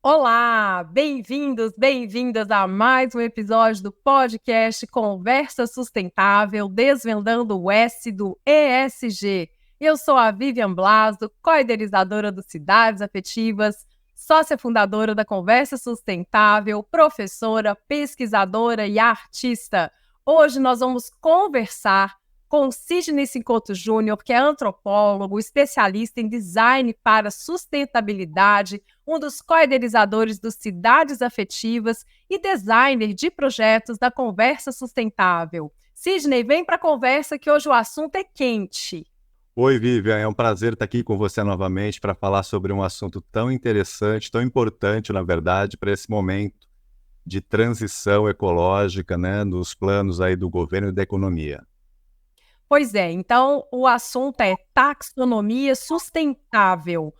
Olá, bem-vindos, bem-vindas a mais um episódio do podcast Conversa Sustentável, desvendando o S do ESG. Eu sou a Vivian Blasdo, co-idealizadora do Cidades Afetivas, sócia fundadora da Conversa Sustentável, professora, pesquisadora e artista. Hoje nós vamos conversar com Sidney Sincoto Júnior, que é antropólogo, especialista em design para sustentabilidade, um dos co-idealizadores do Cidades Afetivas e designer de projetos da Conversa Sustentável. Sidney, vem para a conversa que hoje o assunto é quente. Oi, Vivian, é um prazer estar aqui com você novamente para falar sobre um assunto tão interessante, tão importante, na verdade, para esse momento de transição ecológica, né, nos planos aí do governo e da economia. Pois é, então o assunto é taxonomia sustentável.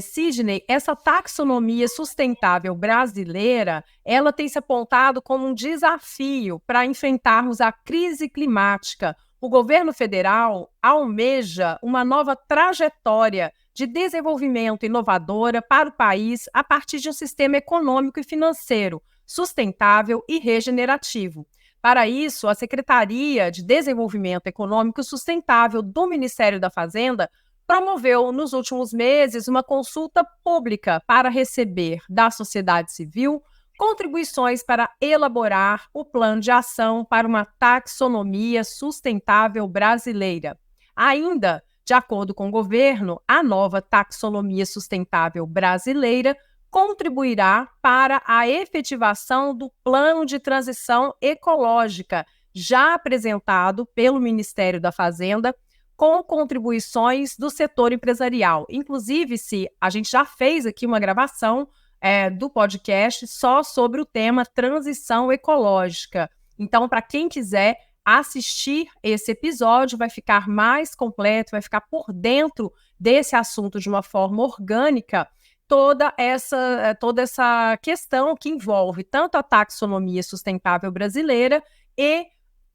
Sidney, essa taxonomia sustentável brasileira, ela tem se apontado como um desafio para enfrentarmos a crise climática. O governo federal almeja uma nova trajetória de desenvolvimento inovadora para o país a partir de um sistema econômico e financeiro sustentável e regenerativo. Para isso, a Secretaria de Desenvolvimento Econômico Sustentável do Ministério da Fazenda promoveu, nos últimos meses, uma consulta pública para receber da sociedade civil contribuições para elaborar o plano de ação para uma taxonomia sustentável brasileira. Ainda, de acordo com o governo, a nova taxonomia sustentável brasileira contribuirá para a efetivação do plano de transição ecológica, já apresentado pelo Ministério da Fazenda, com contribuições do setor empresarial. Inclusive, a gente já fez aqui uma gravação do podcast só sobre o tema transição ecológica. Então, para quem quiser assistir esse episódio, vai ficar mais completo, vai ficar por dentro desse assunto de uma forma orgânica, toda essa questão que envolve tanto a taxonomia sustentável brasileira e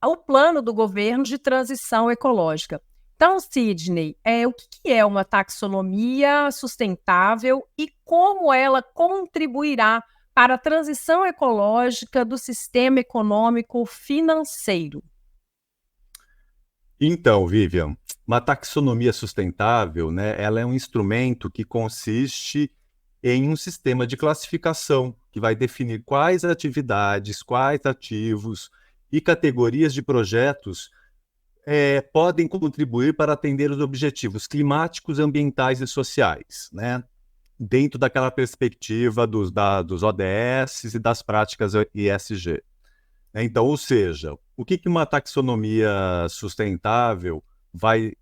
o plano do governo de transição ecológica. Então, Sidney, o que é uma taxonomia sustentável e como ela contribuirá para a transição ecológica do sistema econômico financeiro? Então, Vivian, uma taxonomia sustentável, né, ela é um instrumento que consiste em um sistema de classificação que vai definir quais atividades, quais ativos e categorias de projetos podem contribuir para atender os objetivos climáticos, ambientais e sociais, né? Dentro daquela perspectiva dos ODS e das práticas ESG. Então, ou seja, o que uma taxonomia sustentável vai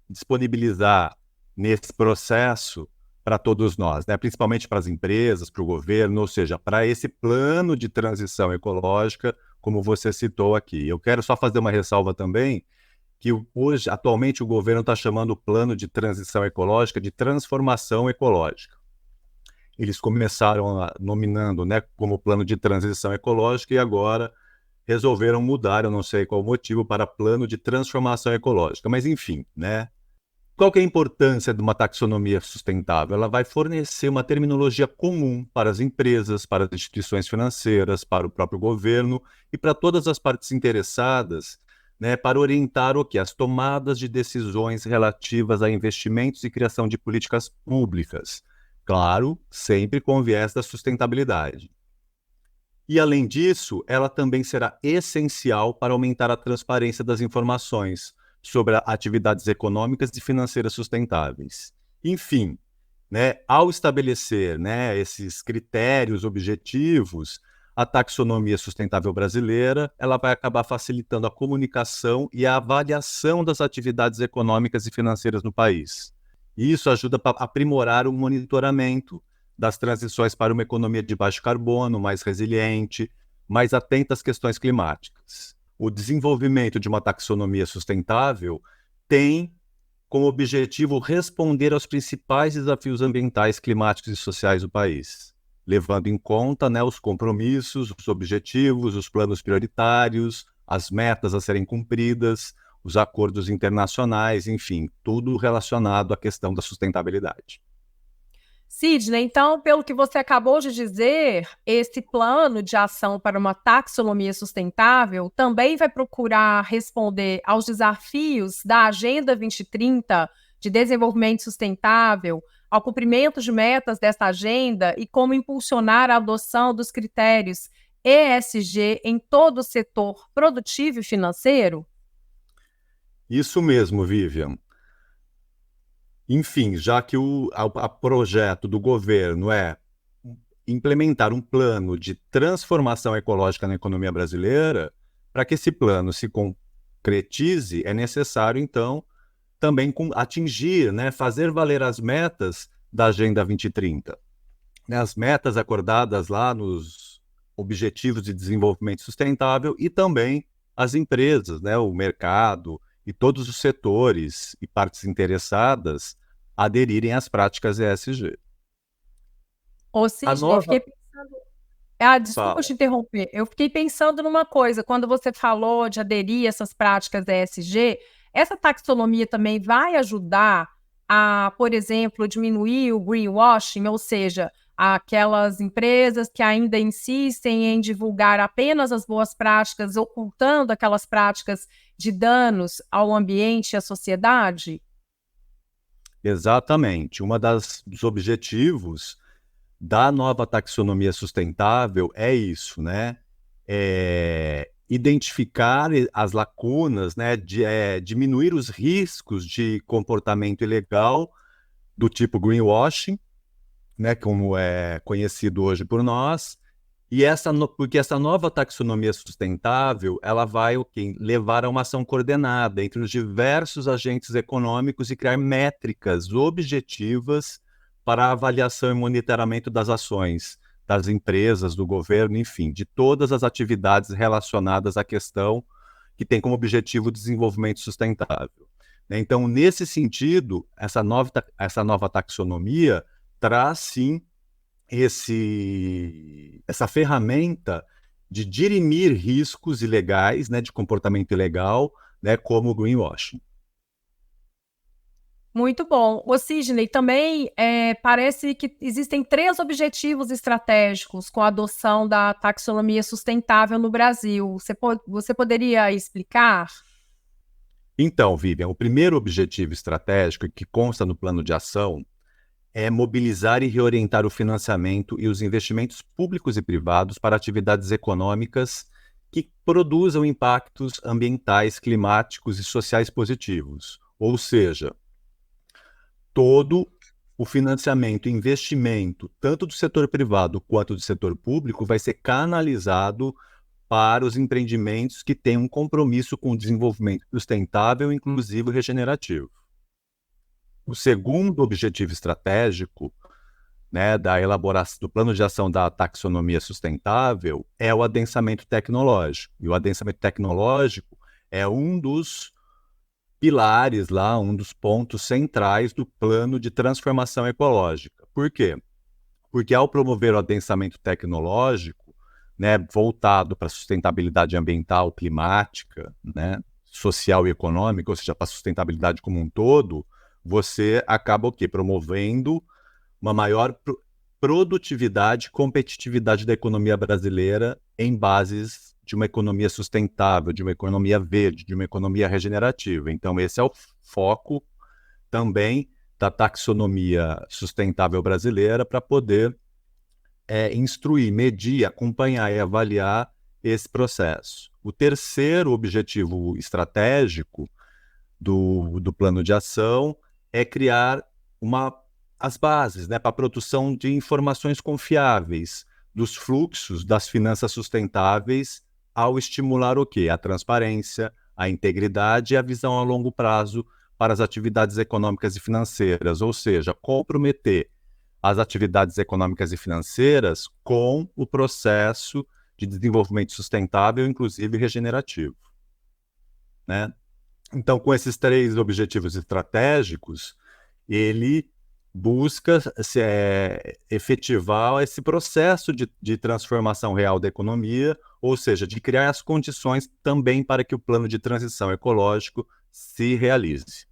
disponibilizar nesse processo para todos nós, né? Principalmente para as empresas, para o governo, ou seja, para esse plano de transição ecológica, como você citou aqui. Eu quero só fazer uma ressalva também, que hoje, atualmente, o governo está chamando o plano de transição ecológica de transformação ecológica. Eles começaram nominando, né, como plano de transição ecológica e agora resolveram mudar, eu não sei qual o motivo, para plano de transformação ecológica. Mas, enfim, né? Qual que é a importância de uma taxonomia sustentável? Ela vai fornecer uma terminologia comum para as empresas, para as instituições financeiras, para o próprio governo e para todas as partes interessadas, né, para orientar o quê? As tomadas de decisões relativas a investimentos e criação de políticas públicas. Claro, sempre com o viés da sustentabilidade. E, além disso, ela também será essencial para aumentar a transparência das informações sobre atividades econômicas e financeiras sustentáveis. Enfim, né, ao estabelecer, né, esses critérios objetivos, a taxonomia sustentável brasileira ela vai acabar facilitando a comunicação e a avaliação das atividades econômicas e financeiras no país. E isso ajuda a aprimorar o monitoramento das transições para uma economia de baixo carbono, mais resiliente, mais atenta às questões climáticas. O desenvolvimento de uma taxonomia sustentável tem como objetivo responder aos principais desafios ambientais, climáticos e sociais do país, levando em conta, né, os compromissos, os objetivos, os planos prioritários, as metas a serem cumpridas, os acordos internacionais, enfim, tudo relacionado à questão da sustentabilidade. Sidney, então, pelo que você acabou de dizer, esse plano de ação para uma taxonomia sustentável também vai procurar responder aos desafios da Agenda 2030 de desenvolvimento sustentável, ao cumprimento de metas dessa agenda e como impulsionar a adoção dos critérios ESG em todo o setor produtivo e financeiro? Isso mesmo, Vivian. Enfim, já que o projeto do governo é implementar um plano de transformação ecológica na economia brasileira, para que esse plano se concretize, é necessário, então, também atingir, né, fazer valer as metas da Agenda 2030. Né, as metas acordadas lá nos Objetivos de Desenvolvimento Sustentável e também as empresas, né, o mercado e todos os setores e partes interessadas aderirem às práticas ESG. Ô, A Sidney, nova... fiquei pensando. Ah, desculpa Fala. te interromper. Eu fiquei pensando numa coisa, quando você falou de aderir a essas práticas ESG, essa taxonomia também vai ajudar a, por exemplo, diminuir o greenwashing, ou seja, aquelas empresas que ainda insistem em divulgar apenas as boas práticas, ocultando aquelas práticas de danos ao ambiente e à sociedade? Exatamente. Dos objetivos da nova taxonomia sustentável é isso, né? Identificar as lacunas, né? Diminuir os riscos de comportamento ilegal do tipo greenwashing, né? Como é conhecido hoje por nós. E porque essa nova taxonomia sustentável, ela vai levar a uma ação coordenada entre os diversos agentes econômicos e criar métricas objetivas para a avaliação e monitoramento das ações das empresas, do governo, enfim, de todas as atividades relacionadas à questão que tem como objetivo o desenvolvimento sustentável. Então, nesse sentido, essa nova taxonomia traz, sim, essa ferramenta de dirimir riscos ilegais, né, de comportamento ilegal, né, como o greenwashing. Muito bom. O Sidney, também parece que existem 3 objetivos estratégicos com a adoção da taxonomia sustentável no Brasil. Você poderia explicar? Então, Vivian, o primeiro objetivo estratégico que consta no plano de ação é mobilizar e reorientar o financiamento e os investimentos públicos e privados para atividades econômicas que produzam impactos ambientais, climáticos e sociais positivos. Ou seja, todo o financiamento e investimento, tanto do setor privado quanto do setor público, vai ser canalizado para os empreendimentos que têm um compromisso com o desenvolvimento sustentável, inclusivo e regenerativo. O segundo objetivo estratégico, né, da elaboração do plano de ação da taxonomia sustentável é o adensamento tecnológico. E o adensamento tecnológico é um dos pilares lá, um dos pontos centrais do plano de transformação ecológica. Por quê? Porque ao promover o adensamento tecnológico, né, voltado para a sustentabilidade ambiental, climática, né, social e econômica, ou seja, para a sustentabilidade como um todo, você acaba o quê? Promovendo uma maior produtividade e competitividade da economia brasileira em bases de uma economia sustentável, de uma economia verde, de uma economia regenerativa. Então, esse é o foco também da taxonomia sustentável brasileira para poder instruir, medir, acompanhar e avaliar esse processo. O terceiro objetivo estratégico do plano de ação é criar as bases, né, para a produção de informações confiáveis dos fluxos das finanças sustentáveis ao estimular o quê? A transparência, a integridade e a visão a longo prazo para as atividades econômicas e financeiras, ou seja, comprometer as atividades econômicas e financeiras com o processo de desenvolvimento sustentável, inclusive regenerativo, né? Então, com esses 3 objetivos estratégicos, ele busca efetivar esse processo de transformação real da economia, ou seja, de criar as condições também para que o plano de transição ecológico se realize.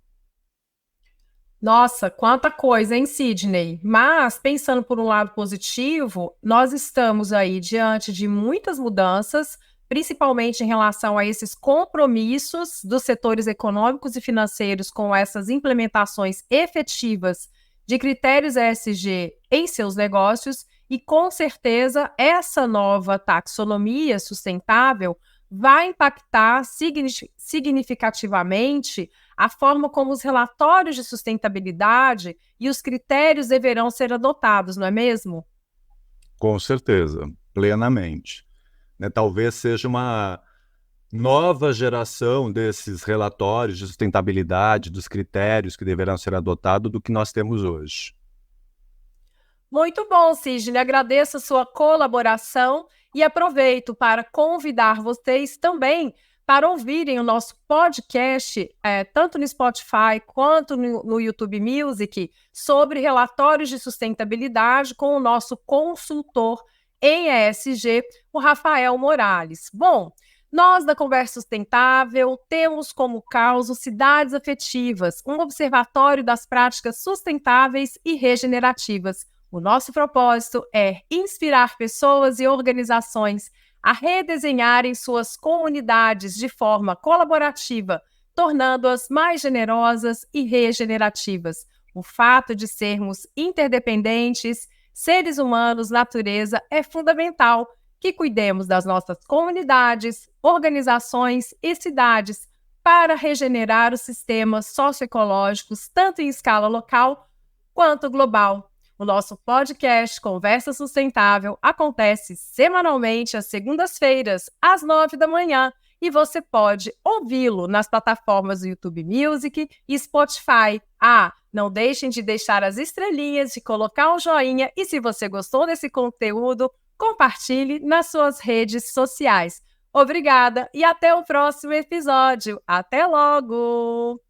Nossa, quanta coisa, hein, Sidney? Mas, pensando por um lado positivo, nós estamos aí diante de muitas mudanças, principalmente em relação a esses compromissos dos setores econômicos e financeiros com essas implementações efetivas de critérios ESG em seus negócios, e com certeza essa nova taxonomia sustentável vai impactar significativamente a forma como os relatórios de sustentabilidade e os critérios deverão ser adotados, não é mesmo? Com certeza, plenamente. Né, talvez seja uma nova geração desses relatórios de sustentabilidade, dos critérios que deverão ser adotados do que nós temos hoje. Muito bom, Sidney. Agradeço a sua colaboração e aproveito para convidar vocês também para ouvirem o nosso podcast, tanto no Spotify quanto no YouTube Music, sobre relatórios de sustentabilidade com o nosso consultor em ESG, o Rafael Morales. Bom, nós da Conversa Sustentável temos como causa Cidades Afetivas, um observatório das práticas sustentáveis e regenerativas. O nosso propósito é inspirar pessoas e organizações a redesenharem suas comunidades de forma colaborativa, tornando-as mais generosas e regenerativas. O fato de sermos interdependentes, seres humanos, natureza, é fundamental que cuidemos das nossas comunidades, organizações e cidades para regenerar os sistemas socioecológicos, tanto em escala local quanto global. O nosso podcast Conversa Sustentável acontece semanalmente às segundas-feiras, às 9 da manhã, e você pode ouvi-lo nas plataformas do YouTube Music e Spotify. Não deixem de deixar as estrelinhas, de colocar um joinha e, se você gostou desse conteúdo, compartilhe nas suas redes sociais. Obrigada e até o próximo episódio. Até logo!